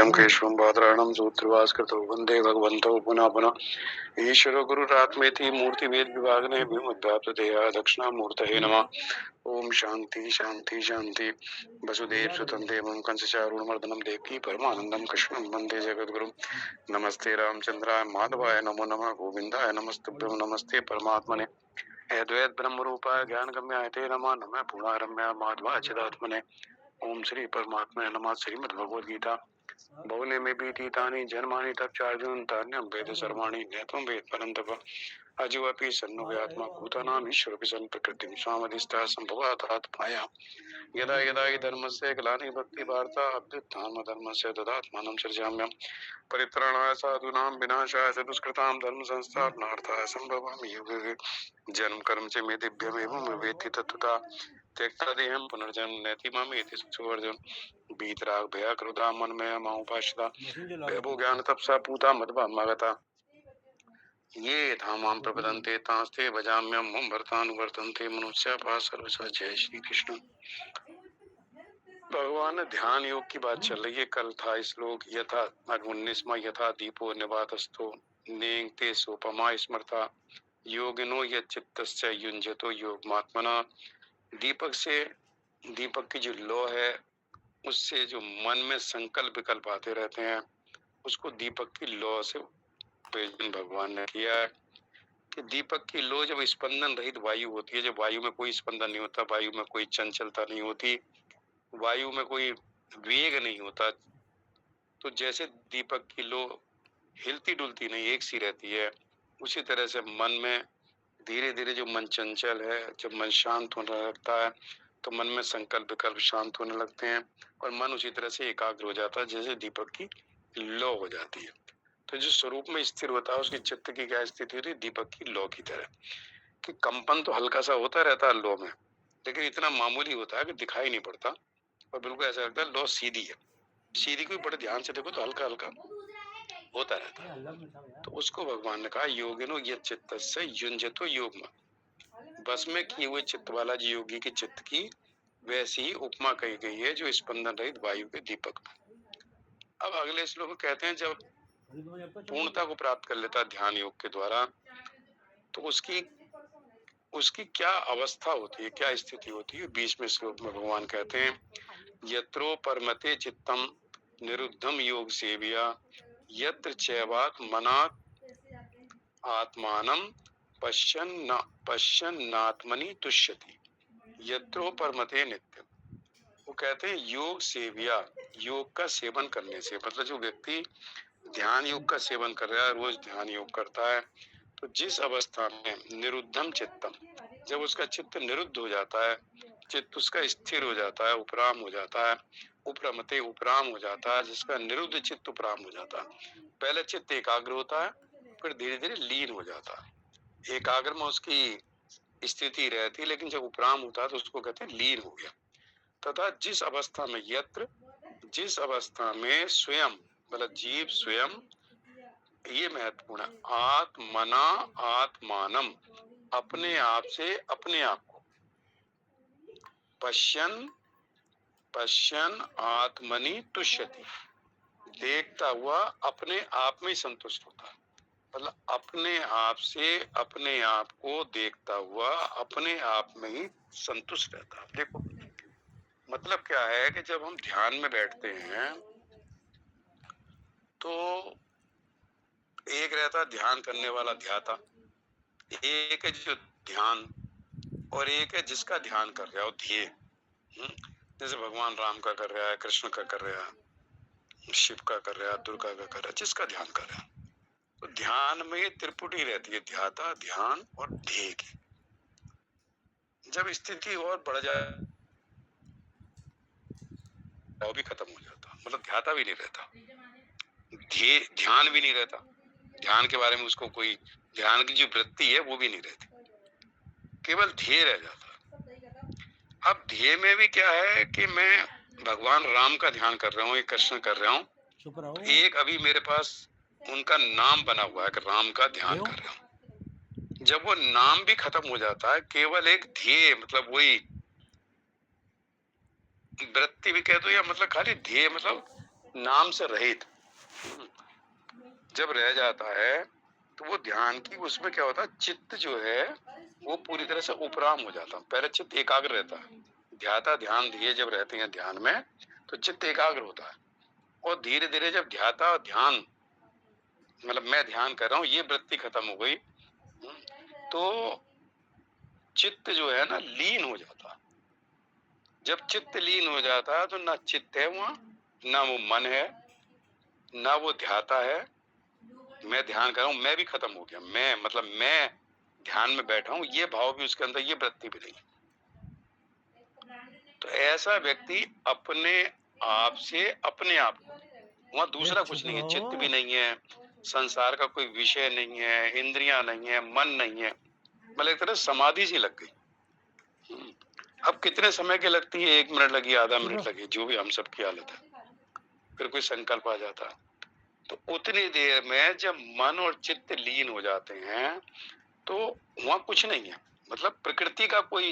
शुक्लां केशवं बादरायणं सूत्रभास्कृतौ वन्दे भगवन्तौ पुनः पुनः। ईश्वरो गुरुरात्मेति मूर्तिभेद विभागिने व्योमवद्व्याप्त देहाय दक्षिणामूर्तये नमः। ओम शांति शांति शांति। वसुदेव सुतं देवं कंसचारूढमर्दनं देवकी परमानन्दं कृष्णं वन्दे जगद्गुरुं। नमस्ते रामचंद्राय माधवाय नमो नमः। गोविन्दाय नमस्तुभ्यं नमस्ते परमात्मने। अद्वैत ब्रह्म रूपाय ज्ञान गम्याय ते नमः। नमः पूर्णारम्याय माधवाय चिदात्मने। ओम श्री परमात्मा नमः। श्रीमद् भगवद गीता भवने में बीतीतानि जन्मानि तच्चार्जुन तान्यं वेद सर्वाणि नेत्वं वेद परन्तप। अजुवपि सन्नुव्यात्मा भूतानां ईश्वरोऽपि सन् प्रकृतिं स्वामधिष्ठा सम्भवात् माया। यदा यदा हि धर्मस्य ग्लानिर्भवति भक्तिवार्ता अभ्युत्थानधर्मस्य तदात्मानं सृजाम्यहम्। परित्राणाय साधूनां विनाशाय च दुष्कृतां धर्म संस्थापनार्थाय सम्भवामि युगे। जन्म कर्म च मे दिव्यमेवं वेत्ति तत्त्वता। त्यक्त्वा देहं पुनर्जन्म नैति मामेति सुवर्जन। वीतराग भया क्रोधा मन में मामुपाश्रिता। वैभव ज्ञान तपसा पूता मदभामागता। ये धामां प्रपदन्ते तांस्ते भजाम्यहं मम भरतानुवर्तन्ते मनुष्याः सर्वशः। जय श्री कृष्ण। भगवान ध्यान योग की बात चल रही है। कल था श्लोक यथा 19वां, यथा दीपो निवातस्थो नेंगते सोपमा स्मृता योगिनो यच्चित्तस्य युञ्जतो योगमात्मना। दीपक से, दीपक की जो लौ है उससे जो मन में संकल्प विकल्प आते रहते हैं उसको दीपक की लौ से प्रयोजन भगवान ने किया है। कि दीपक की लौ जब स्पंदन रहित वायु होती है, जब वायु में कोई स्पंदन नहीं होता, वायु में कोई चंचलता नहीं होती, वायु में कोई वेग नहीं होता, तो जैसे दीपक की लौ हिलती डुलती नहीं, एक सी रहती है, उसी तरह से मन में धीरे धीरे जो मन चंचल है, जब मन शांत होने लगता है तो मन में संकल्प विकल्प शांत होने लगते हैं और मन उसी तरह से एकाग्र हो जाता है जैसे दीपक की लौ हो जाती है। तो जो स्वरूप में स्थिर होता है उसकी चित्त की क्या स्थिति होती है? दीपक की लौ की तरह। कि कंपन तो हल्का सा होता रहता है लौ में, लेकिन इतना मामूली होता है कि दिखाई नहीं पड़ता और बिल्कुल ऐसा लगता है लौ सीधी है। सीधी को बड़े ध्यान से देखो तो हल्का हल्का होता रहता है। तो उसको भगवान ने कहा योगिनो ये चित्त से युंजतो योग में, बस में किए हुए चित्त वाला जो योगी की चित्त की वैसी ही उपमा कही गई है जो स्पंदन रहित वायु के दीपक में। अब अगले श्लोक में कहते हैं जब पूर्णता को प्राप्त कर लेता ध्यान योग के द्वारा तो उसकी क्या अवस्था होती है, क्या स्थिति होती है। 20वें श्लोक में भगवान कहते हैं यत्रो परमते चित्तम निरुद्धम योग सेविया यत्र चैवात मनात् आत्मानं पश्यन्नात्मनि तुष्यति यत्रो परमते नित्यम। वो कहते हैं योग सेविया, योग का सेवन करने से, मतलब जो व्यक्ति ध्यान योग का सेवन कर रहा है, रोज ध्यान योग करता है, तो जिस अवस्था में निरुद्धम चित्तम, जब उसका चित्त निरुद्ध हो जाता है, चित्त उसका स्थिर हो जाता है, उपराम हो जाता है, उपरमते उपराम हो जाता है, जिसका निरुद्ध चित्त उपराम हो जाता है। पहले चित्त एकाग्र होता है, फिर धीरे धीरे लीन हो जाता है। एकाग्र में उसकी स्थिति रहती है, लेकिन जब उपराम होता है तो उसको कहते हैं लीन हो गया। तथा जिस अवस्था में यत्र, जिस अवस्था में स्वयं मतलब जीव स्वयं, ये महत्वपूर्ण है, आत्मना आत्मानम, अपने आप से अपने आप को, पश्यन आत्मनि तुष्यति, देखता हुआ अपने आप में संतुष्ट होता है। मतलब अपने आप से अपने आप को देखता हुआ अपने आप में ही संतुष्ट रहता है। देखो मतलब क्या है कि जब हम ध्यान में बैठते हैं तो एक रहता ध्यान करने वाला ध्याता, एक है जो ध्यान, और एक है जिसका ध्यान कर रहा हो ध्येय। जैसे भगवान राम का कर रहा है, कृष्ण का कर रहा है, शिव का कर रहा है, दुर्गा का कर रहा है, जिसका ध्यान कर रहा है। तो ध्यान में त्रिपुटी रहती है, ध्याता, ध्यान और ध्येय की। जब स्थिति और बढ़ जाए वो भी खत्म हो जाता, मतलब ध्याता भी नहीं रहता, ध्यान भी नहीं रहता, ध्यान के बारे में उसको कोई, ध्यान की जो वृत्ति है वो भी नहीं रहती, केवल ध्येय रह जाता। अब ध्येय में भी क्या है कि मैं भगवान राम का ध्यान कर रहा हूँ, एक कृष्ण कर रहा हूँ, एक अभी मेरे पास उनका नाम बना हुआ है कि राम का ध्यान कर रहा हूँ। जब वो नाम भी खत्म हो जाता है, केवल एक ध्येय, मतलब वही वृत्ति भी कह दो या मतलब खाली ध्येय, मतलब नाम से रहित जब रह जाता है तो वो ध्यान की उसमें क्या होता है, चित्त जो है वो पूरी तरह से उपराम हो जाता है। पहले चित्त एकाग्र रहता है, ध्याता ध्यान दिए जब रहते हैं ध्यान में तो चित्त एकाग्र होता है, और धीरे धीरे जब ध्याता ध्यान मतलब मैं ध्यान कर रहा हूँ ये वृत्ति खत्म हो गई, तो चित्त जो है ना लीन हो जाता। जब चित्त लीन हो जाता है तो ना चित्त है वहां, ना वो मन है, ना वो ध्याता है। मैं ध्यान कर रहा हूँ, मैं भी खत्म हो गया, मैं मतलब मैं ध्यान में बैठा हूँ, ये भाव भी उसके अंदर, ये वृत्ति भी नहीं। तो ऐसा व्यक्ति अपने आप से अपने आप को, वहां दूसरा कुछ नहीं है, चित्त भी नहीं है, संसार का कोई विषय नहीं है, इंद्रियां नहीं है, मन नहीं है, मतलब एक तरह समाधि सी लग गई। अब कितने समय की लगती है, 1 मिनट लगी, आधा मिनट लगी, जो भी हम सबकी हालत है, फिर कोई संकल्प आ जाता है। तो उतनी देर में जब मन और चित्त लीन हो जाते हैं तो वहां कुछ नहीं है, मतलब प्रकृति का कोई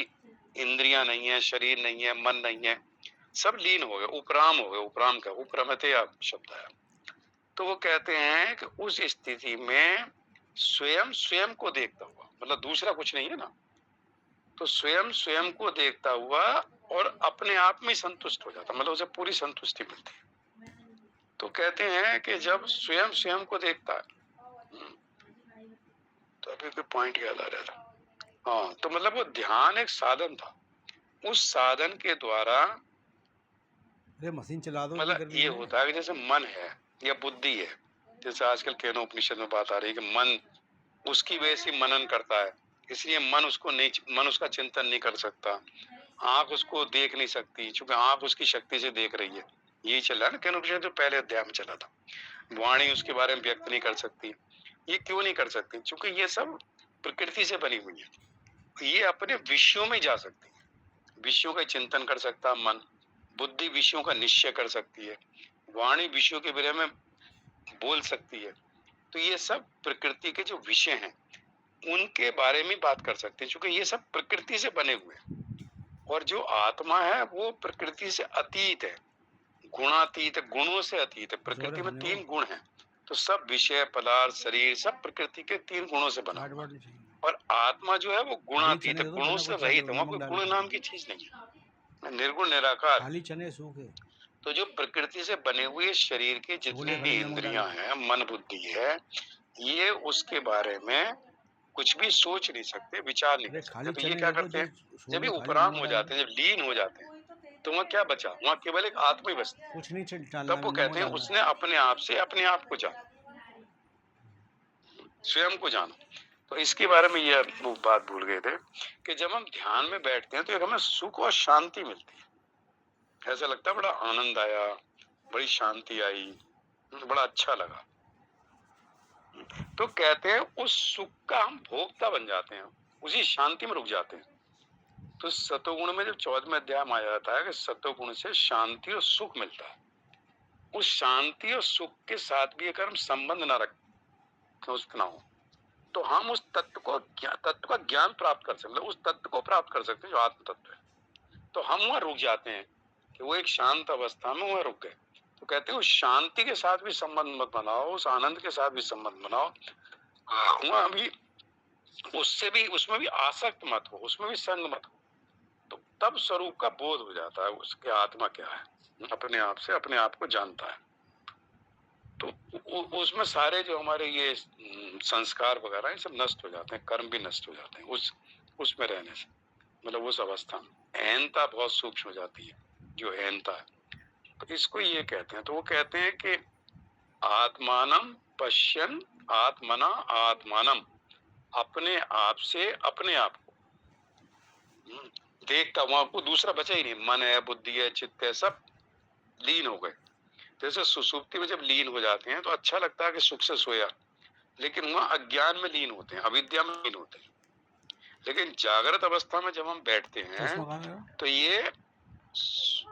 इंद्रियां नहीं है, शरीर नहीं है, मन नहीं है, सब लीन हो गए, उपराम हो गए। उपराम का उपरमते शब्द है। तो वो कहते हैं कि उस स्थिति में स्वयं स्वयं को देखता हुआ, मतलब दूसरा कुछ नहीं है ना, तो स्वयं स्वयं को देखता हुआ और अपने आप में संतुष्ट हो जाता, मतलब उसे पूरी संतुष्टि मिलती है। तो कहते हैं कि जब स्वयं स्वयं को देखता है, तो अभी कोई पॉइंट याद आ रहा था, हाँ, तो मतलब वो ध्यान एक साधन था, उस साधन के द्वारा मशीन चला दो, मतलब ये होता है कि जैसे मन है या बुद्धि है, जैसे आजकल केनोपनिषद में बात आ रही है कि मन उसकी वजह से मनन करता है, इसलिए मन उसको नहीं, मन उसका चिंतन नहीं कर सकता, आंख उसको देख नहीं सकती क्योंकि आंख उसकी शक्ति से देख रही है। यही चल रहा है ना केनोपनिषद, तो पहले अध्याय में चला था। वाणी उसके बारे में व्यक्त नहीं कर सकती, ये क्यों नहीं कर सकती, क्योंकि ये सब प्रकृति से बनी हुई है। ये अपने विषयों में जा सकती है, विषयों का चिंतन कर सकता मन, बुद्धि विषयों का निश्चय कर सकती है, वाणी विषयों के बारे में बोल सकती है। तो ये सब प्रकृति के जो विषय हैं उनके बारे में बात कर सकते हैं, क्योंकि ये सब प्रकृति से बने हुए हैं। और जो आत्मा है वो प्रकृति से अतीत है, गुणातीत, गुणों से अतीत है। प्रकृति में 3 गुण हैं, तो सब विषय पदार्थ शरीर सब प्रकृति के 3 गुणों से बना हुआ है। और आत्मा जो है वो गुणातीत है, गुणों से रहित है, वहां कोई गुण नाम की चीज नहीं है, निर्गुण निराकार। खाली चने सूखे। तो जो प्रकृति से बने हुए शरीर के जितने भी इंद्रियां हैं, मन बुद्धि है, ये उसके बारे में कुछ भी सोच नहीं सकते, विचार नहीं कर सकते। तो ये क्या करते हैं, जब ये उपराम हो जाते हैं, जब लीन हो जाते हैं, तो वहाँ क्या बचा, वहाँ केवल एक आत्मा ही बचती है। कुछ नहीं तब वो कहते हैं उसने अपने आप से अपने आप को जाना, स्वयं को जाना। तो इसके बारे में ये वो बात भूल गए थे कि जब हम ध्यान में बैठते हैं तो एक हमें सुख और शांति मिलती है, ऐसा लगता है बड़ा आनंद आया, बड़ी शांति आई, बड़ा अच्छा लगा। तो कहते हैं उस सुख का हम भोक्ता बन जाते हैं, उसी शांति में रुक जाते हैं। तो सतोगुण में जब 14वें अध्याय में आ जाता है कि सतोगुण से शांति और सुख मिलता है, उस शांति और सुख के साथ भी अगर हम संबंध ना रखें, उसका ना हो, तो हम उस तत्व का ज्ञान प्राप्त कर सकते हैं, उस तत्व को प्राप्त कर सकते हैं जो आत्म तत्व है। तो हम वहां रुक जाते हैं कि वो एक शांत अवस्था में वहां रुक गए। तो कहते हैं उस शांति के साथ भी संबंध मत बनाओ, उस आनंद के साथ भी संबंध बनाओ, वहां भी उससे भी, उसमें भी आसक्त मत हो, उसमें भी संग मत हो। तो तब स्वरूप का बोध हो जाता है, उसके आत्मा क्या है, अपने आप से अपने आप को जानता है। तो उसमें सारे जो हमारे ये संस्कार वगैरह ये सब नष्ट हो जाते हैं, कर्म भी नष्ट हो जाते हैं उसमें रहने से, मतलब उस अवस्था में अहंता बहुत सूक्ष्म हो जाती है, जो अहंता है। तो इसको ये कहते हैं। तो वो कहते हैं कि आत्मानम पश्यन आत्मना आत्मानम, अपने आप से अपने आप को देखता, वहां को दूसरा बचा ही नहीं, मन है, बुद्धि है, चित्त है, सब लीन हो गए। जैसे सुसुप्ति में जब लीन हो जाते हैं तो अच्छा लगता है कि सुख से सोया, लेकिन वहां अज्ञान में लीन होते हैं, अविद्या में लीन होते हैं। लेकिन जागृत अवस्था में जब हम बैठते हैं तो ये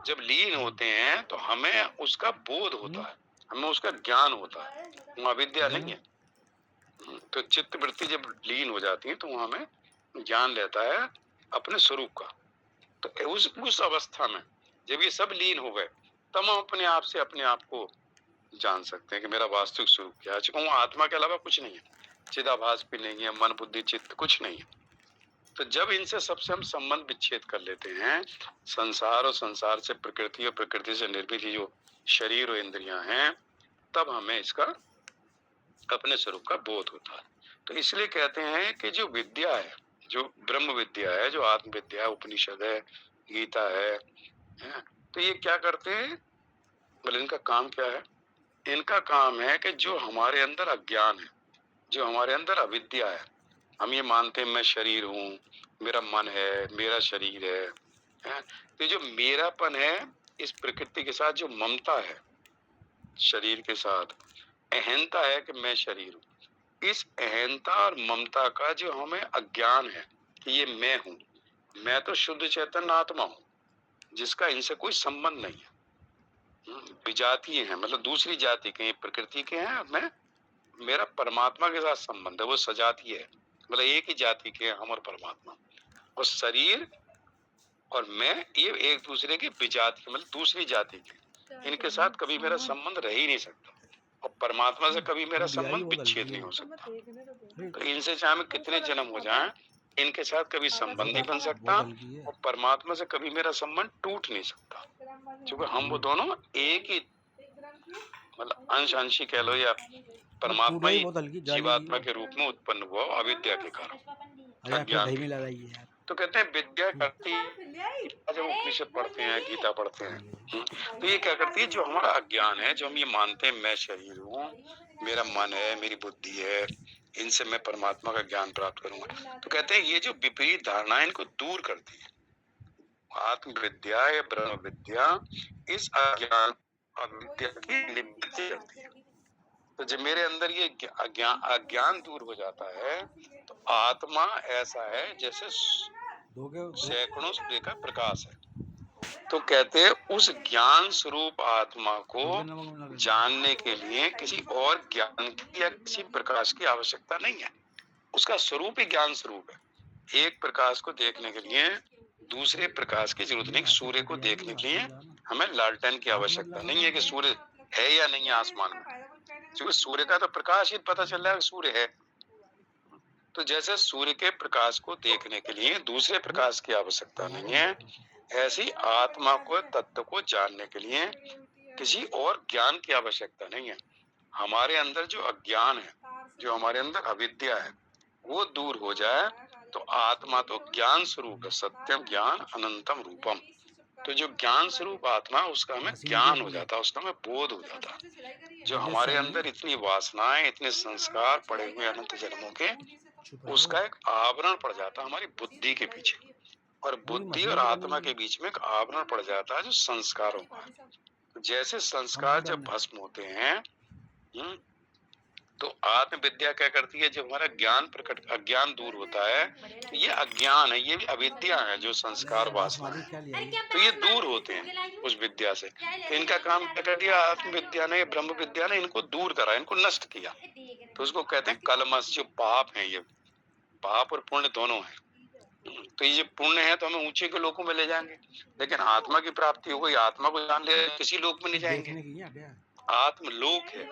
जब लीन होते हैं तो हमें उसका बोध होता है, हमें उसका ज्ञान होता है, वहां अविद्या नहीं है। तो चित्त वृत्ति जब लीन हो जाती है तो वहां हमें ज्ञान रहता है अपने स्वरूप का। तो उस अवस्था में जब ये सब लीन हो गए तब हम अपने आप को जान सकते हैं कि मेरा वास्तविक स्वरूप क्या है। चूंकि आत्मा के अलावा कुछ नहीं है, चिदाभास भी नहीं है, मन बुद्धि चित्त कुछ नहीं है। तो जब इनसे सबसे हम संबंध विच्छेद कर लेते हैं, संसार और संसार से प्रकृति और प्रकृति से निर्मित जो शरीर और इंद्रियां हैं, तब हमें इसका अपने स्वरूप का बोध होता है। तो इसलिए कहते हैं कि जो विद्या है, जो ब्रह्म विद्या है, जो आत्म विद्या है, उपनिषद है, गीता है, तो ये क्या करते हैं, बोले इनका काम क्या है? इनका काम है कि जो हमारे अंदर अज्ञान है, जो हमारे अंदर अविद्या है, हम ये मानते हैं मैं शरीर हूँ, मेरा मन है, मेरा शरीर है? तो जो मेरापन है, इस प्रकृति के साथ जो ममता है, शरीर के साथ अहंता है कि मैं शरीर हूँ, इस अहंता और ममता का जो हमें अज्ञान है कि ये मैं हूँ, मैं तो शुद्ध चैतन्य आत्मा हूँ, जिसका इनसे कोई संबंध नहीं है। विजातीय हैं, मतलब दूसरी जाति के, प्रकृति के हैं। मैं, मेरा परमात्मा के साथ संबंध है, वो सजातीय है, मतलब एक ही जाति के हैं हम और परमात्मा। और शरीर और मैं ये एक दूसरे के विजातीय, मतलब दूसरी जाति के, इनके साथ कभी मेरा संबंध रह ही नहीं सकता, और परमात्मा से कभी मेरा संबंध विच्छेद नहीं हो सकता। तो इनसे चाहे मैं कितने जन्म हो जाएं, इनके साथ कभी संबंध नहीं बन सकता, और परमात्मा से कभी मेरा संबंध टूट नहीं सकता, क्योंकि हम वो दोनों एक ही, मतलब अंश अंशी कह लो, या परमात्मा ही जीवात्मा के रूप में उत्पन्न हुआ अविद्या के कारण, अज्ञान के कारण। तो कहते हैं विद्या करती, जब उपनिषद पढ़ते हैं, गीता पढ़ते हैं, तो ये क्या करती है, जो हमारा अज्ञान है, जो हम ये मानते हैं मैं शरीर हूँ, मेरा मन है, मेरी बुद्धि है, इनसे मैं परमात्मा का ज्ञान प्राप्त करूंगा, तो कहते हैं ये जो विपरीत धारणा है, इनको दूर करती है आत्म विद्या या ब्रह्म विद्या, इस अज्ञान अविद्या की निवृत्ति करती है। तो जब मेरे अंदर ये अज्ञान दूर हो जाता है, तो आत्मा ऐसा है जैसे सैकड़ों सूर्य का प्रकाश है। तो कहते हैं उस ज्ञान स्वरूप आत्मा को जानने के लिए किसी और ज्ञान की या किसी प्रकाश की आवश्यकता नहीं है, उसका स्वरूप ही ज्ञान स्वरूप है। एक प्रकाश को देखने के लिए दूसरे प्रकाश की जरूरत नहीं। सूर्य को देखने के लिए हमें लालटेन की आवश्यकता नहीं है कि सूर्य है या नहीं है आसमान में, क्योंकि सूर्य का तो प्रकाश ही पता चल रहा है सूर्य है। तो जैसे सूर्य के प्रकाश को देखने के लिए दूसरे प्रकाश की आवश्यकता नहीं है, ऐसी आत्मा को, तत्व को जानने के लिए किसी और ज्ञान की आवश्यकता नहीं है। हमारे अंदर जो अज्ञान है, जो हमारे अंदर अविद्या है, वो दूर हो जाए तो आत्मा तो ज्ञान स्वरूप है, सत्यम ज्ञान अनंतम रूपम। तो जो ज्ञान स्वरूप आत्मा, उसका हमें ज्ञान हो जाता, उसका हमें बोध हो जाता। जो हमारे अंदर इतनी वासनाएं, इतने संस्कार पड़े हुए अनंत जन्मों के, उसका एक आवरण पड़ जाता हमारी बुद्धि के पीछे, और बुद्धि और आत्मा के बीच में एक आवरण पड़ जाता है जो संस्कारों का। जैसे संस्कार जब भस्म होते हैं, तो आत्म विद्या क्या करती है, जब हमारा ज्ञान प्रकट, अज्ञान दूर होता है, तो ये अज्ञान है, ये भी अविद्या है, जो संस्कार वासना है, तो ये दूर होते हैं उस विद्या से। तो इनका काम क्या कर दिया आत्म विद्या ने, ब्रह्म विद्या ने, इनको दूर करा, इनको नष्ट किया। तो उसको कहते हैं कलमश, जो पाप है, ये पाप और पुण्य दोनों है। तो ये पुण्य है तो हमें ऊंचे के लोकों में ले जाएंगे, लेकिन आत्मा की प्राप्ति हो गई, आत्मा को जान ले, किसी लोक में नहीं जाएंगे। आत्मलोक है,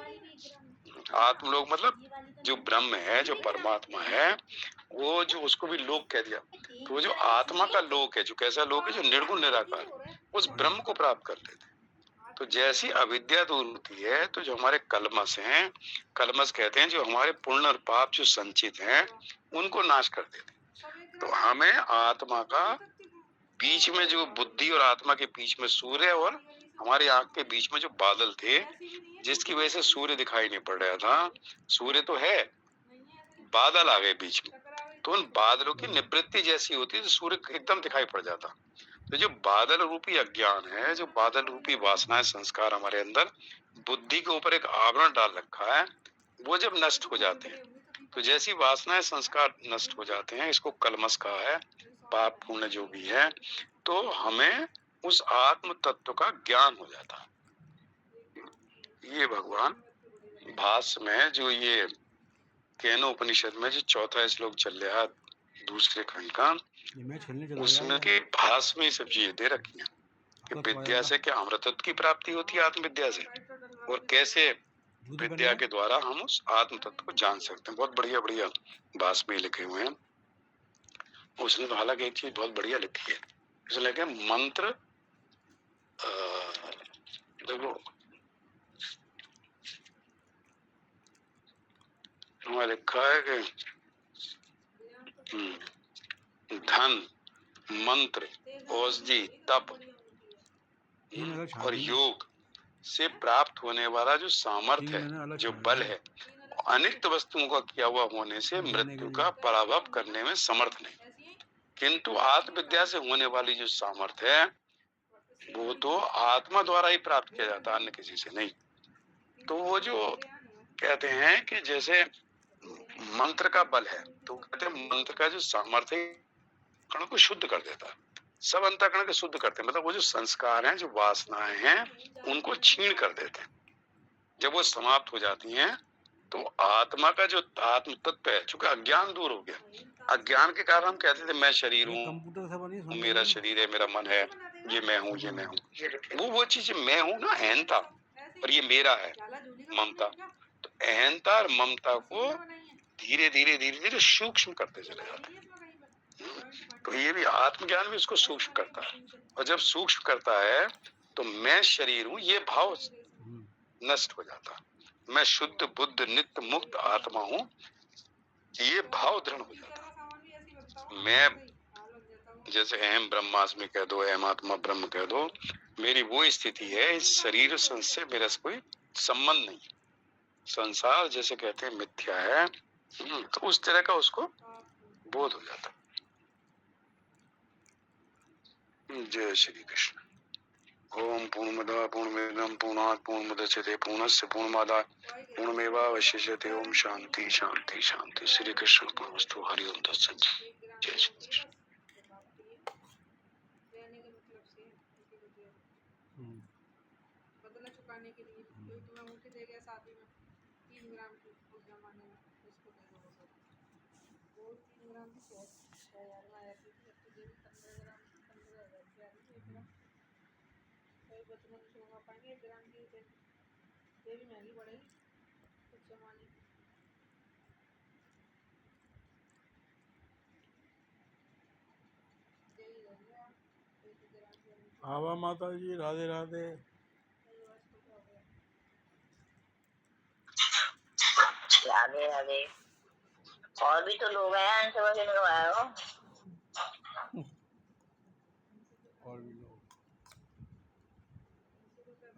आत्मलोक मतलब जो ब्रह्म है, जो परमात्मा है, वो जो, उसको भी लोक कह दिया। तो जो आत्मा का लोक है, जो कैसा लोक है, जो निर्गुण निराकार, उस ब्रह्म को प्राप्त कर लेते। तो जैसी अविद्या दूर होती है, तो जो हमारे कलमश हैं, कलमश कहते हैं जो हमारे पुण्य और पाप जो संचित हैं, उनको नाश कर देते। तो हमें आत्मा का बीच में, जो बुद्धि और आत्मा के बीच में सूर्य, और हमारी आंख के बीच में जो बादल थे, जिसकी वजह से सूर्य दिखाई नहीं पड़ रहा था, सूर्य तो है, बादल आ गए बीच में, तो उन बादलों की निवृत्ति जैसी होती है तो सूर्य एकदम दिखाई पड़ जाता। तो जो बादल रूपी अज्ञान है, जो बादल रूपी वासनाएं, संस्कार हमारे अंदर बुद्धि के ऊपर एक आवरण डाल रखा है, वो जब नष्ट हो जाते हैं, तो जैसी वासनाएं, संस्कार नष्ट हो जाते हैं, इसको कलमश कहा है, पाप पुण्य जो भी है, तो हमें उस आत्म तत्व का ज्ञान हो जाता है। ये भगवान भाष्य में, जो ये केनो उपनिषद में जो चौथा श्लोक चल रहा है दूसरे खंड का, उसमें के भाष्य में सब चीजें दे रखी हैं तत्व आ विद्या जाएगा। से क्या अमृतत्व की प्राप्ति होती है आत्मविद्या से, और कैसे दूध बन विद्या गया। के द्वारा हम उस आत्म तत्व को जान सकते हैं। बहुत बढ़िया बढ़िया भाष में लिखे हुए हैं। उसने तो हालांकि एक चीज बहुत बढ़िया लिखी है, उसने लिखा है मंत्र, देखो वहाँ लिखा है कि धन, मंत्र, औषधि, तप तीन अलग छाट और दी। योग से प्राप्त होने वाला जो सामर्थ्य तीन मैंने है, अलग जो छाट बल दिए। है, अनित्य वस्तुओं का किया हुआ होने से जानने के मृत्यु लिए। का पराभव करने में समर्थ नहीं। किंतु आत्मविद्या से होने वाली जो सामर्थ्य है वो तो आत्मा द्वारा ही प्राप्त किया जाता है, अन्य किसी से नहीं। तो वो जो कहते हैं कि जैसे मंत्र का बल है, तो कहते हैं मंत्र का जो सामर्थ्य है, कण को शुद्ध कर देता है, सब अंतःकरण को शुद्ध करते हैं, मतलब वो जो संस्कार हैं, जो वासनाएं हैं, उनको छीण कर देते हैं। जब वो समाप्त हो जाती हैं तो आत्मा का जो आत्म तत्व है, चूंकि अज्ञान दूर हो गया, अज्ञान के कारण हम कहते थे मैं शरीर ये हूँ, कंप्यूटर से बनी सुन मेरा शरीर है, मेरा मन है, ये मैं हूँ, ये मैं हूँ। वो चीज मैं हूँ ना, अहंता, और ये मेरा है ममता। तो अहंता और ममता को धीरे धीरे धीरे धीरे सूक्ष्म करते चले जाते हैं। तो ये भी आत्मज्ञान भी उसको सूक्ष्म करता है, और जब सूक्ष्म करता है तो मैं शरीर हूँ ये भाव नष्ट हो जाता है। मैं शुद्ध बुद्ध नित्य मुक्त आत्मा हूँ, ये भाव दृढ़ हो जाता है। मैं जैसे अहम ब्रह्मास्मि कह दो, अहम आत्मा ब्रह्म कह दो, मेरी वो स्थिति है, इस शरीर से मेरा कोई संबंध नहीं। संसार जैसे कहते हैं मिथ्या है, तो उस तरह का उसको बोध हो जाता। जय श्री कृष्ण। ओम पूर्णमदः पूर्णमिदं पूर्णात् पूर्णमुदच्यते पूर्णस्य पूर्णमादाय पूर्णमेवावशिष्यते। ओम शांति शांति शांति। श्री कृष्ण अर्पणमस्तु। हरि ओम तत्सत्। जय श्री कृष्ण। बदला चुकाने के लिए कोई तुम्हें अंगूठी दे गया शादी में 3 ग्राम की, उस जमाने में उसको दे दो वो 3 ग्राम की बहुत यार में आया थी, अब तो देवी 15 ग्राम 15,000 रुपया आ रही है। कोई बचपन में छूंगा पाएंगे 1 ग्राम की देवी महंगी पड़ेगी कुछ जमाने की। आवा माता जी, राधे राधे। राधे राधे। और भी तो लोग हैं, उनसे वजन करवाया हो। और भी लोग।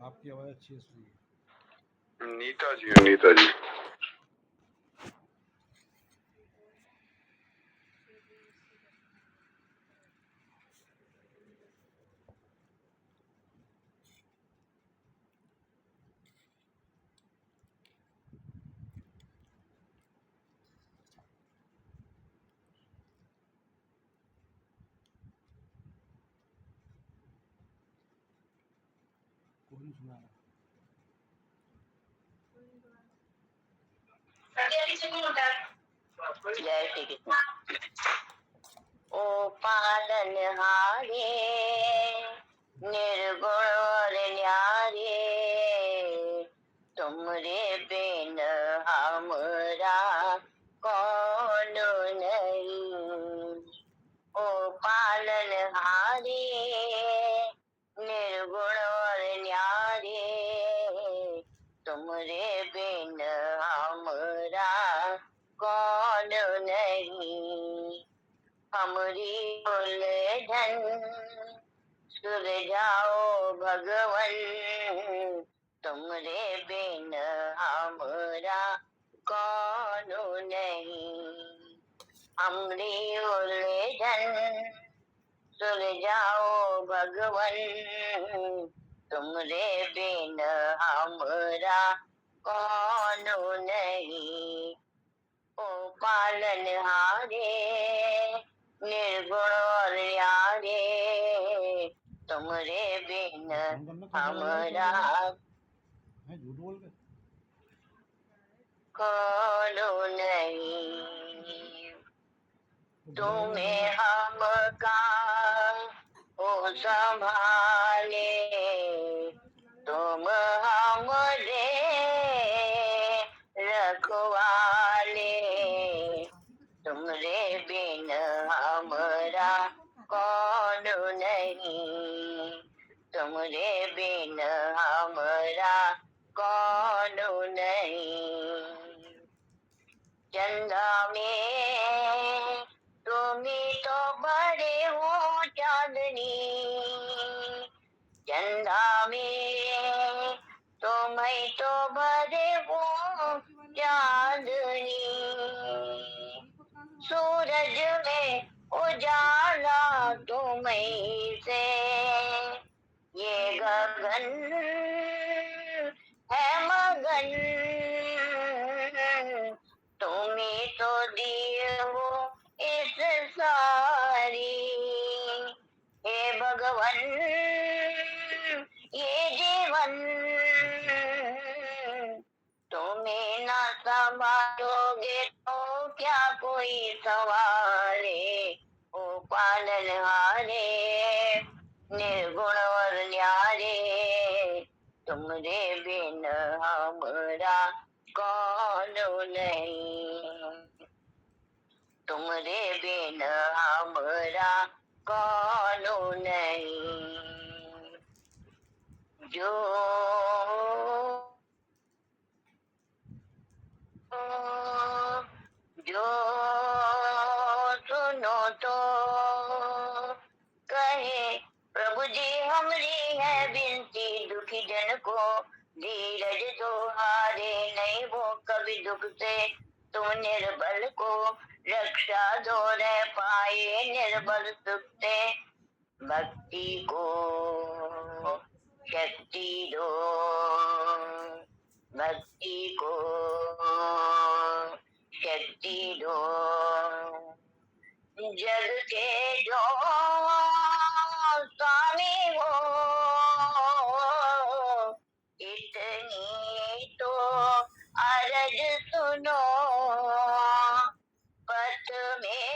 आपकी आवाज अच्छी है सुनिए। नीता जी, नीता जी। कौन सुना रहा? जय श्री कृष्ण। ओ पालनहारे निर्गुण और न्यारे, तुमरे बिन हमरा कौन नहीं। ओ पालनहारे निर्गुण और न्यारे, तुमरे बिन हमरा कौन नहीं। हमरी उलझन सुलझाओ भगवन, तुमरे बिन हमरा कौन नहीं। हमरी उलझन सुलझाओ भगवन, तुमरे बिन हमरा कौन नहीं। ओ पालनहारे निर्गुण और न्यारे, तुमरे बिन हमरा मैं झूठ बोल के कौन नहीं। तुम्हें हम का ओ संभाले, तुम हमरे रखवाले, तुमरे बिन हमरा कौन नहीं, तुमरे बिन हमरा कौन नहीं। चंदा में तुम्ही तो बड़े हो चांदनी, चंदा में तुम्हें तो बड़े हो चांदनी, सूरज में उजाला तुम्हीं से, ये गगन है मगन, तुम्हीं तो दिए हो इस सारी, हे भगवन ये जीवन, तुम्हें ना संभालोगे तो क्या कोई सवारे, ओ पालनहारे निर्गुण और न्यारे, तुमरे बिन हमरा कौन नहीं, तुमरे बिन हमरा कौन नहीं। जो जो सुनो तो कहे प्रभु जी हमरी है विनती, दुखी जन को धीरज दो, हारे नहीं वो कभी दुख से, तुम निर्बल को रक्षा दो, रह पाए निर्बल सुख से, भक्ति को शक्ति दो, भक्ति को शक्ति दो, जग के जो स्वामी हो, इतनी तो अरज सुनो, पथ में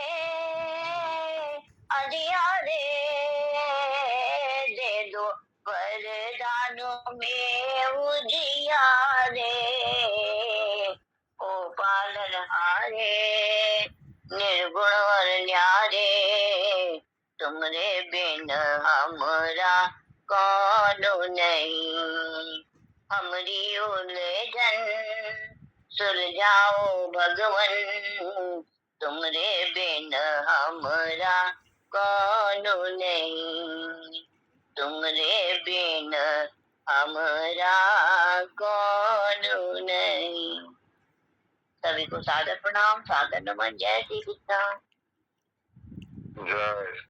अंधियारे दे दो, वरदानों में उजियारे, ओ पालनहारे निर्गुण और न्यारे, तुमरे बिन हमरा कौन नहीं, हमरी उलझन सुलझाओ भगवन, तुमरे बिन हमरा कौन नहीं, तुमरे बिन हमरा कौन नहीं। सभी को सादर प्रणाम, सादर नमन, जय श्री कृष्ण। जय